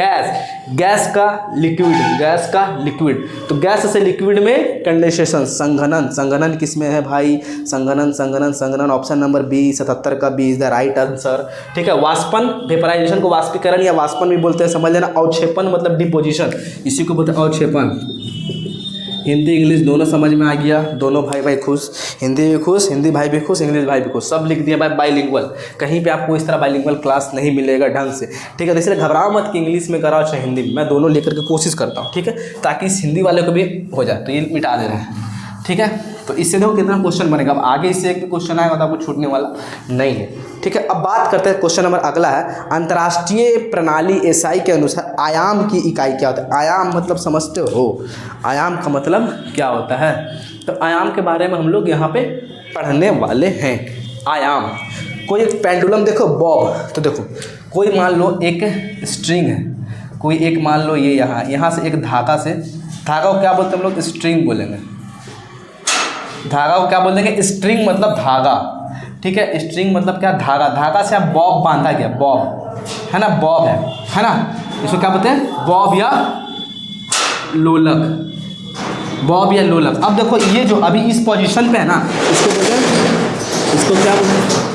गैस का लिक्विड, तो गैस से लिक्विड में कंडेंसेशन, संघनन किस में है भाई, संघनन ऑप्शन नंबर बी, 77 का B is the right answer, ठीक है। वाष्पन, वेपराइजेशन को वाष्पीकरण या वाष्पन भी बोलते हैं, समझ लेना। अवक्षेपण मतलब डिपोजिशन, इसी को बोलते हैं अवक्षेपण। हिंदी इंग्लिश दोनों समझ में आ गया, दोनों भाई खुश, हिंदी भी खुश, हिंदी भाई भी खुश, इंग्लिश भाई भी खुश, सब लिख दिया भाई बाइलिंगुअल। कहीं पे आपको इस तरह बाइलिंगुअल क्लास नहीं मिलेगा ढंग से, ठीक है। तो इसलिए घबराओ मत कि इंग्लिश में कराओ चाहे हिंदी में, मैं दोनों लेकर के कोशिश करता हूँ, ठीक है, ताकि इस हिंदी वाले को भी हो जाए। तो ये मिटा दे रहे हैं, ठीक है। तो इससे देखो कितना क्वेश्चन बनेगा। अब आगे इससे एक भी क्वेश्चन आएगा तो आपको छूटने वाला नहीं है, ठीक है। अब बात करते हैं, क्वेश्चन नंबर अगला है, अंतर्राष्ट्रीय प्रणाली एसआई के अनुसार आयाम की इकाई क्या होता है। आयाम मतलब समझते हो, आयाम का मतलब क्या होता है। तो आयाम के बारे में हम लोग यहाँ पे पढ़ने वाले हैं। आयाम, कोई एक पेंडुलम देखो, बॉब, तो देखो कोई मान लो एक स्ट्रिंग है, कोई एक मान लो ये यहाँ से एक धागा को क्या बोलते हैं हम लोग, स्ट्रिंग बोलेंगे। धागा को क्या बोल देंगे, स्ट्रिंग मतलब धागा, ठीक है। स्ट्रिंग मतलब क्या, धागा से आप बॉब बांधा गया, बॉब है ना, बॉब है ना, इसको क्या बोलते हैं, बॉब या लोलक, अब देखो ये जो अभी इस पोजीशन पे है ना, इसको बोलते हैं, इसको क्या बोलते हैं,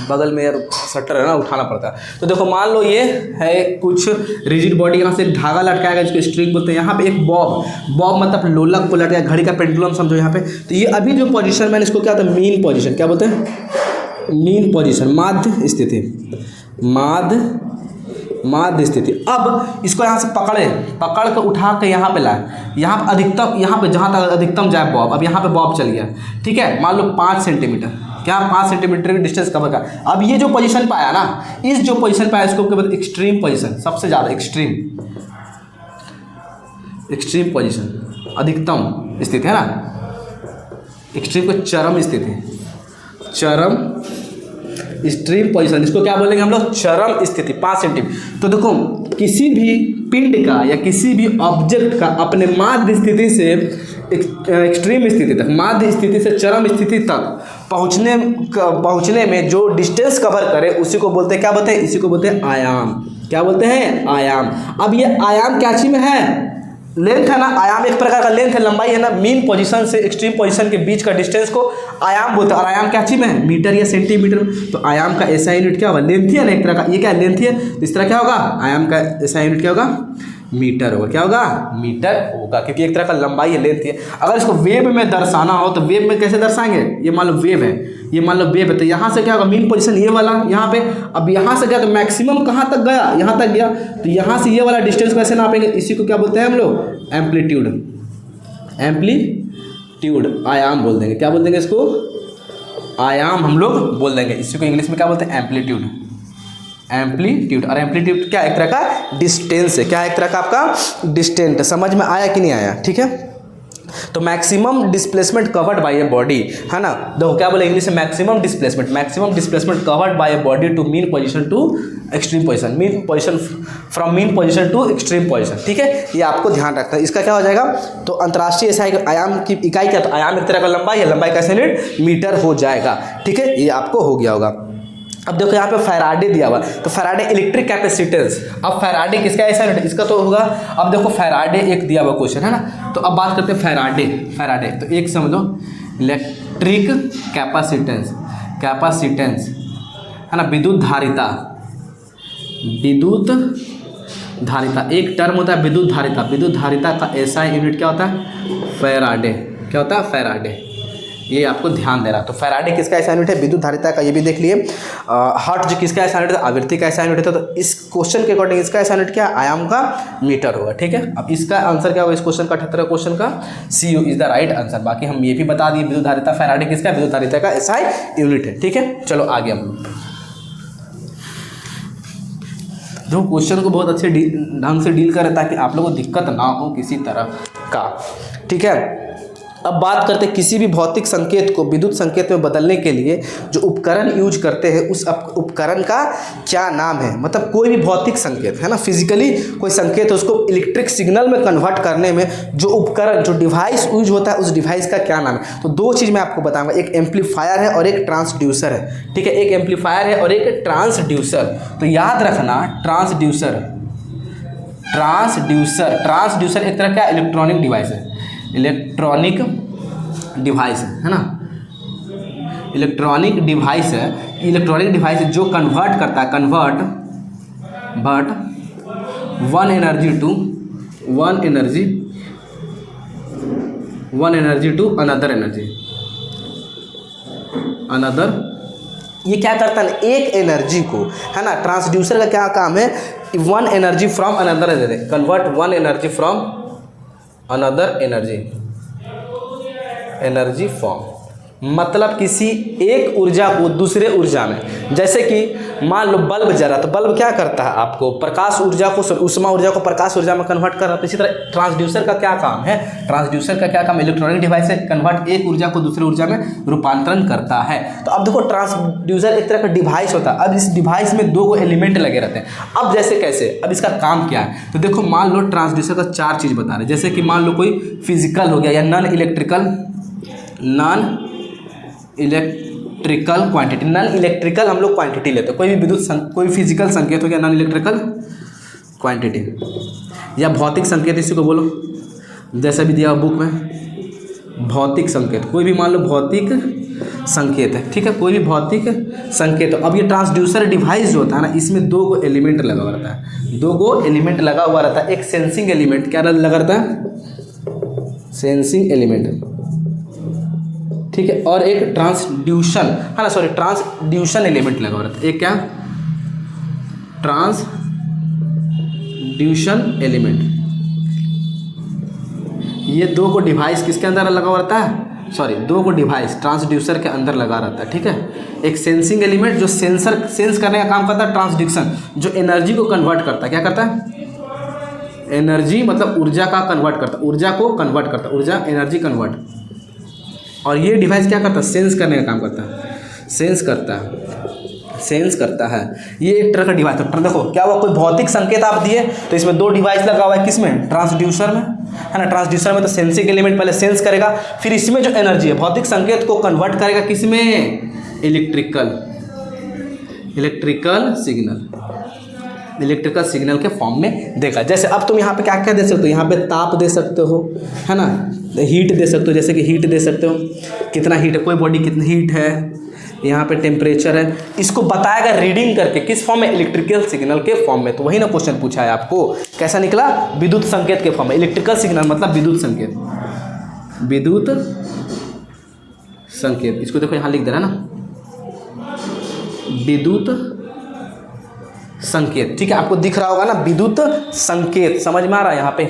बगल में यार शटर है ना, उठाना पड़ता है। तो देखो मान लो ये है कुछ रिजिड बॉडी, यहाँ से एक धागा लटकाया गया जिसको स्ट्रिंग बोलते हैं। यहाँ पे एक बॉब मतलब लोलक को लटकाया, घड़ी का पेंडुलम समझो यहाँ पे। तो ये अभी जो पोजीशन मैंने इसको क्या होता है, मीन पोजीशन, क्या बोलते हैं, मीन पोजीशन, माध्य स्थिति, माध्य स्थिति। अब इसको यहाँ से पकड़ कर उठा के यहाँ पे लाए, यहाँ पे अधिकतम, यहाँ पे जहाँ तक अधिकतम जाए बॉब, अब यहाँ पे बॉब चल गया, ठीक है। मान लो 5 सेंटीमीटर, क्या 5 सेंटीमीटर की डिस्टेंस कवर का। अब ये जो पोजीशन पाया ना, इस जो पोजीशन पाया इसको क्या बोलते हैं, एक्सट्रीम पोजीशन, सबसे ज़्यादा एक्सट्रीम पोजीशन, अधिकतम स्थिति है ना, एक्सट्रीम को चरम स्थिति, एक्सट्रीम पोजीशन, इसको क्या बोलेंगे हम लोग, चरम स्थिति, 5 सेंटीमीटर। तो देखो किसी भी पिंड का या किसी भी ऑब्जेक्ट का अपने माध्य स्थिति से एक्सट्रीम स्थिति तक, माध्य स्थिति से चरम स्थिति तक पहुँचने में जो डिस्टेंस कवर करे उसी को बोलते हैं, क्या बोलते हैं, इसी को बोलते हैं आयाम। क्या बोलते हैं, आयाम। अब ये आयाम क्या चीज में है, लेंथ है ना, आयाम एक प्रकार का लेंथ है, लंबाई है ना, मीन पोजीशन से एक्सट्रीम पोजीशन के बीच का डिस्टेंस को आयाम बोलते हैं। और आयाम क्या चीज में है, मीटर या सेंटीमीटर। तो आयाम का ऐसा यूनिट क्या होगा, लेंथ ही है ना एक तरह का, ये क्या लेंथ ही है, तो इस तरह क्या होगा, आयाम का ऐसा यूनिट क्या होगा, मीटर होगा। क्या होगा, मीटर होगा, क्योंकि एक तरह का लंबाई है, लेंथ है। अगर इसको वेव में दर्शाना हो तो वेव में कैसे दर्शाएंगे, ये मान लो वेव है, तो यहाँ से क्या होगा, मीन पोजीशन ये वाला यहाँ पे, अब यहाँ से गया तो मैक्सिमम कहाँ तक गया, यहाँ तक गया, तो यहाँ से ये वाला डिस्टेंस कैसे नापेंगे, इसी को क्या बोलते हैं हम लोग, एम्पलीट्यूड, आयाम बोल देंगे। क्या बोल देंगे इसको, आयाम हम लोग बोल देंगे। इसी को इंग्लिश में क्या बोलते हैं, एम्पलीट्यूड। और एम्पलीट्यूड क्या एक तरह का डिस्टेंस है, क्या एक तरह का आपका डिस्टेंस। समझ में आया कि नहीं आया, ठीक है। तो maximum displacement covered by a body, है ना, देखो क्या बोले इंग्लिश में, maximum displacement covered by a body to mean position to extreme position, mean position from mean position to extreme position, ठीक है। ये आपको ध्यान रखना है। इसका क्या हो जाएगा, तो अंतर्राष्ट्रीय एसआई आयाम की इकाई क्या, तो आयाम एक तरह का लंबाई है, लंबाई का यूनिट मीटर हो जाएगा, ठीक है। ये आपको हो गया होगा। अब देखो यहाँ पे फैराडे दिया हुआ, तो फैराडे इलेक्ट्रिक कैपेसिटेंस। अब फैराडे किसका ऐसा यूनिट, इसका तो होगा। अब देखो फैराडे एक दिया हुआ क्वेश्चन है ना, तो अब बात करते हैं फैराडे। तो एक समझो इलेक्ट्रिक कैपेसिटेंस है ना, विद्युत धारिता, विद्युत धारिता एक टर्म होता है विद्युत धारिता। विद्युत धारिता का एसआई यूनिट क्या होता है? फैराडे। क्या होता है? फैराडे। ये आपको ध्यान देना। तो फैराडे किसका ऐसा यूनिट है? विद्युत धारिता का। ये भी देख लिए। हर्ट्ज किसका ऐसा यूनिट है? आवृत्ति का ऐसा यूनिट है। तो इस क्वेश्चन के अकॉर्डिंग इसका ऐसा यूनिट क्या है? आयाम का मीटर होगा। ठीक है, अब इसका आंसर क्या होगा इस क्वेश्चन का? 78 क्वेश्चन का CU is the right answer. बाकी हम ये भी बता दिए विद्युत धारिता फैराडे किसका? विद्युत धारिता का एसआई यूनिट है। ठीक है, चलो आगे हम जो क्वेश्चन को बहुत अच्छे ढंग से डील करें ताकि आप लोगों को दिक्कत ना हो किसी तरह का। ठीक है, अब बात करते हैं किसी भी भौतिक संकेत को विद्युत संकेत में बदलने के लिए जो उपकरण यूज करते हैं उस उपकरण का क्या नाम है? मतलब कोई भी भौतिक संकेत है ना, फिजिकली कोई संकेत है, उसको इलेक्ट्रिक सिग्नल में कन्वर्ट करने में जो उपकरण जो डिवाइस यूज होता है उस डिवाइस का क्या नाम है? तो दो चीज़ मैं आपको बताऊंगा, एक एम्पलीफायर है और एक ट्रांसड्यूसर है। ठीक है, एक एम्पलीफायर है और एक ट्रांसड्यूसर। तो याद रखना ट्रांसड्यूसर एक तरह का इलेक्ट्रॉनिक डिवाइस है। इलेक्ट्रॉनिक डिवाइस है ना, इलेक्ट्रॉनिक डिवाइस है जो कन्वर्ट करता है, but one energy to another energy. ये क्या करता है? एक एनर्जी को, है ना, ट्रांसड्यूसर का क्या काम है? One energy from another energy, convert one energy from another energy form. मतलब किसी एक ऊर्जा को दूसरे ऊर्जा में, जैसे कि मान लो बल्ब जरा, तो बल्ब क्या करता है? आपको प्रकाश ऊर्जा को, उष्मा ऊर्जा को प्रकाश ऊर्जा में कन्वर्ट कर रहा है। तो इसी तरह ट्रांसड्यूसर का क्या काम है? ट्रांसड्यूसर का क्या काम? इलेक्ट्रॉनिक डिवाइस से कन्वर्ट एक ऊर्जा को दूसरे ऊर्जा में रूपांतरण करता है। तो अब देखो ट्रांसड्यूसर एक तरह का डिवाइस होता है। अब इस डिवाइस में दो एलिमेंट लगे रहते हैं। अब जैसे कैसे? अब इसका काम क्या है? तो देखो मान लो ट्रांसड्यूसर का चार चीज़ बता रहे हैं, जैसे कि मान लो कोई फिजिकल हो गया या non electrical quantity. Non electrical हम लोग क्वांटिटी लेते हैं, कोई फिजिकल संकेत हो गया नॉन इलेक्ट्रिकल क्वांटिटी, या भौतिक संकेत इसी को बोलो, जैसा भी दिया बुक में भौतिक संकेत। कोई भी मान लो भौतिक संकेत है। ठीक है, कोई भी भौतिक संकेत। अब ये ट्रांसड्यूसर डिवाइस जो होता है ना, इसमें दो एलिमेंट लगा हुआ रहता है। एक सेंसिंग एलिमेंट क्या लगा रहता है? Sensing element. ठीक है, और एक ट्रांसड्यूशन एलिमेंट लगा हुआ रहता है। एक क्या? ट्रांसड्यूशन एलिमेंट। ये दो को डिवाइस किसके अंदर लगा हुआ रहता है? दो को डिवाइस ट्रांसड्यूसर के अंदर लगा रहता है। ठीक है, एक सेंसिंग एलिमेंट जो सेंस करने का काम करता है, ट्रांसड्यूशन जो एनर्जी को कन्वर्ट करता है। क्या करता है? एनर्जी मतलब ऊर्जा का कन्वर्ट करता है, ऊर्जा को कन्वर्ट करता है, ऊर्जा एनर्जी कन्वर्ट। और ये डिवाइस क्या करता है? सेंस करने का काम करता है, सेंस करता है। ये एक तरह का डिवाइस है। देखो क्या हुआ, कोई भौतिक संकेत आप दिए तो इसमें दो डिवाइस लगा हुआ है, किसमें? ट्रांसड्यूसर में, है ना। ट्रांसड्यूसर में तो सेंसिंग एलिमेंट पहले सेंस करेगा, फिर इसमें जो एनर्जी है भौतिक संकेत को कन्वर्ट करेगा किसमें? इलेक्ट्रिकल सिग्नल के फॉर्म में देगा। जैसे अब तुम यहाँ पे क्या क्या दे सकते हो? यहाँ पे ताप दे सकते हो, है ना, हीट दे सकते हो, जैसे कि हीट दे सकते हो, कितना हीट है, कोई बॉडी कितनी हीट है, यहाँ पे टेम्परेचर है, इसको बताएगा रीडिंग करके, किस फॉर्म में? इलेक्ट्रिकल सिग्नल के फॉर्म में। तो वही ना क्वेश्चन पूछा है आपको, कैसा निकला? विद्युत संकेत के फॉर्म में। इलेक्ट्रिकल सिग्नल मतलब विद्युत संकेत। इसको देखो यहाँ लिख दे रहा है ना, विद्युत संकेत। ठीक है, आपको दिख रहा होगा ना विद्युत संकेत, समझ में आ रहा है यहाँ पे?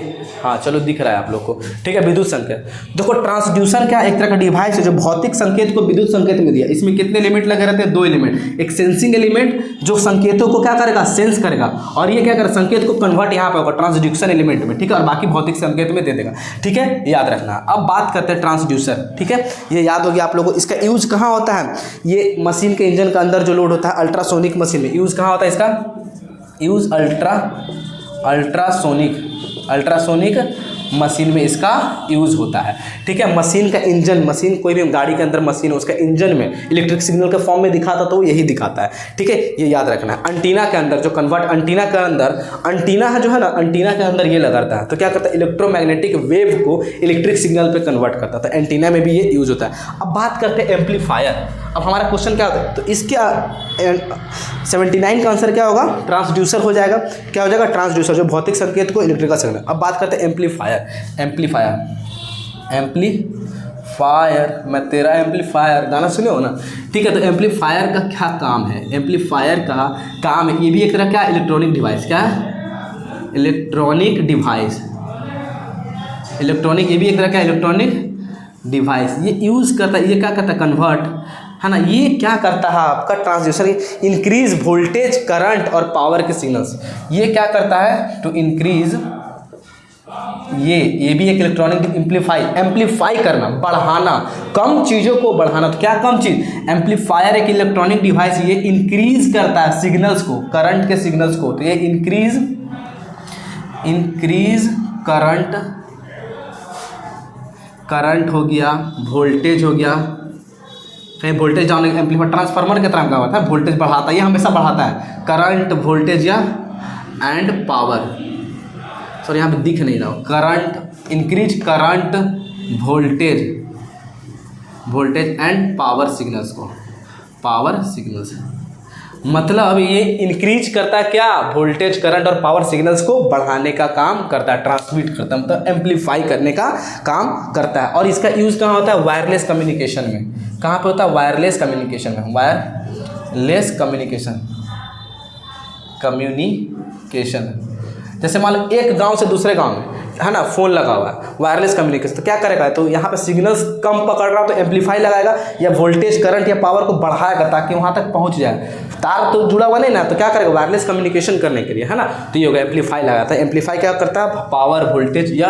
हाँ चलो, दिख रहा है आप लोग को। ठीक है, विद्युत संकेत। देखो ट्रांसड्यूसर क्या? एक तरह का डिवाइस है जो भौतिक संकेत को विद्युत संकेत में दिया। इसमें कितने एलिमेंट लगे रहते हैं? दो एलिमेंट। एक सेंसिंग एलिमेंट जो संकेतों को क्या करेगा? सेंस करेगा, और ये क्या करेगा? संकेत को कन्वर्ट यहाँ पे होगा ट्रांसड्यूसर एलिमेंट में। ठीक है, और बाकी भौतिक संकेत में दे देगा। ठीक है, याद रखना। अब बात करते हैं ट्रांसड्यूसर। ठीक है, ये याद होगी आप लोगों को। इसका यूज कहाँ होता है? ये मशीन के इंजन के अंदर जो लोड होता है, अल्ट्रासोनिक मशीन में यूज कहाँ होता है इसका? यूज अल्ट्रासोनिक मशीन में इसका यूज होता है। ठीक है, मशीन का इंजन, कोई भी गाड़ी के अंदर मशीन है उसका इंजन में इलेक्ट्रिक सिग्नल के फॉर्म में दिखाता तो वो यही दिखाता है। ठीक है, ये याद रखना है। अंटीना के अंदर जो कन्वर्ट, अंटीना है जो है ना, अंटीना के अंदर ये लगा रहता है, तो क्या करता है? इलेक्ट्रोमैग्नेटिक वेव को इलेक्ट्रिक सिग्नल पे कन्वर्ट करता है। तो एंटीना में भी ये यूज होता है। अब बात करते हैं एम्पलीफायर। अब हमारा क्वेश्चन क्या होता है, तो इसके 79 का आंसर क्या होगा, ट्रांसड्यूसर हो जाएगा। क्या हो जाएगा, ट्रांसड्यूसर, जो भौतिक संकेत को इलेक्ट्रिकल संकेत। अब बात करते हैं एम्पलीफायर, मैं तेरा एम्पलीफायर, गाना सुने हो ना, ठीक है। तो एम्पलीफायर का क्या काम है, एम्पलीफायर का काम है, ये भी एक तरह क्या इलेक्ट्रॉनिक डिवाइस, क्या है, इलेक्ट्रॉनिक डिवाइस, इलेक्ट्रॉनिक, ये भी एक तरह का इलेक्ट्रॉनिक डिवाइस। ये यूज़ करता है, ये क्या करता है, कन्वर्ट, है ना, ये क्या करता है आपका ट्रांसड्यूसर, इंक्रीज वोल्टेज, करंट और पावर के सिग्नल्स। ये क्या करता है, टू इंक्रीज, ये भी एक इलेक्ट्रॉनिक एम्पलीफाई करना, बढ़ाना, कम चीज़ों को बढ़ाना। तो क्या कम चीज़, एम्पलीफायर एक इलेक्ट्रॉनिक डिवाइस, ये इंक्रीज करता है सिग्नल्स को, करंट के सिग्नल्स को। तो ये इंक्रीज करंट हो गया, वोल्टेज हो गया, कहीं वोल्टेज डाउन, एम्पलीफायर ट्रांसफार्मर के तरह का होता है, वोल्टेज बढ़ाता है, ये हमेशा बढ़ाता है, करंट, वोल्टेज या एंड पावर, सॉरी यहाँ पे दिख नहीं रहा, current, increase current, voltage and power signals को, पावर सिग्नल्स, मतलब ये इंक्रीज करता है क्या, वोल्टेज, करंट और पावर सिग्नल्स को बढ़ाने का काम करता है, ट्रांसमिट करता है, मतलब एम्पलीफाई करने का काम करता है। और इसका यूज़ कहाँ होता है, वायरलेस कम्युनिकेशन में। कहाँ पे होता है, वायरलेस कम्युनिकेशन में, वायरलेस कम्युनिकेशन। जैसे मान लो एक गांव से दूसरे गांव में, है ना, फ़ोन लगा हुआ है, वायरलेस कम्युनिकेशन, तो क्या करेगा, तो यहाँ पे सिग्नल्स कम पकड़ रहा हो तो एम्पलीफाई लगाएगा, या वोल्टेज, करंट या पावर को बढ़ाएगा ताकि वहाँ तक पहुँच जाए। तार तो जुड़ा हुआ नहीं ना, तो क्या करेगा, वायरलेस कम्युनिकेशन करने के लिए, है ना, तो ये होगा एम्पलीफाई लगाता है। एम्पलीफाई क्या करता है, पावर, वोल्टेज या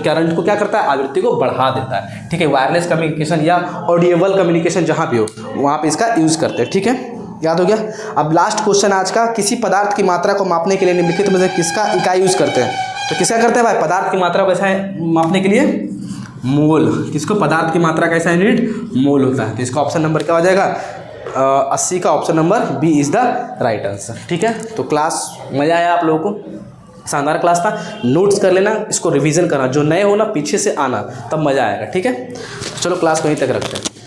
करंट को क्या करता है, आवृत्ति को बढ़ा देता है, ठीक है। वायरलेस कम्युनिकेशन या ऑडिएबल कम्युनिकेशन जहाँ भी हो वहाँ पे इसका यूज़ करते हैं, ठीक है, याद हो गया। अब लास्ट क्वेश्चन आज का, किसी पदार्थ की मात्रा को मापने के लिए निम्नलिखित में से किसका इकाई यूज़ करते हैं, तो किसका करते हैं भाई, पदार्थ की मात्रा को कैसा है मापने के लिए, मोल। किसको, पदार्थ की मात्रा कैसा यूनिट, मोल होता है। तो इसका ऑप्शन नंबर क्या हो जाएगा, 80 का option number B is the right answer, ठीक है। तो क्लास मज़ा आया आप लोगों को, शानदार क्लास था, नोट्स कर लेना, इसको रिवीजन करना, जो नए हो ना पीछे से आना, तब मज़ा आएगा, ठीक है। चलो क्लास को यहीं तक रखते हैं।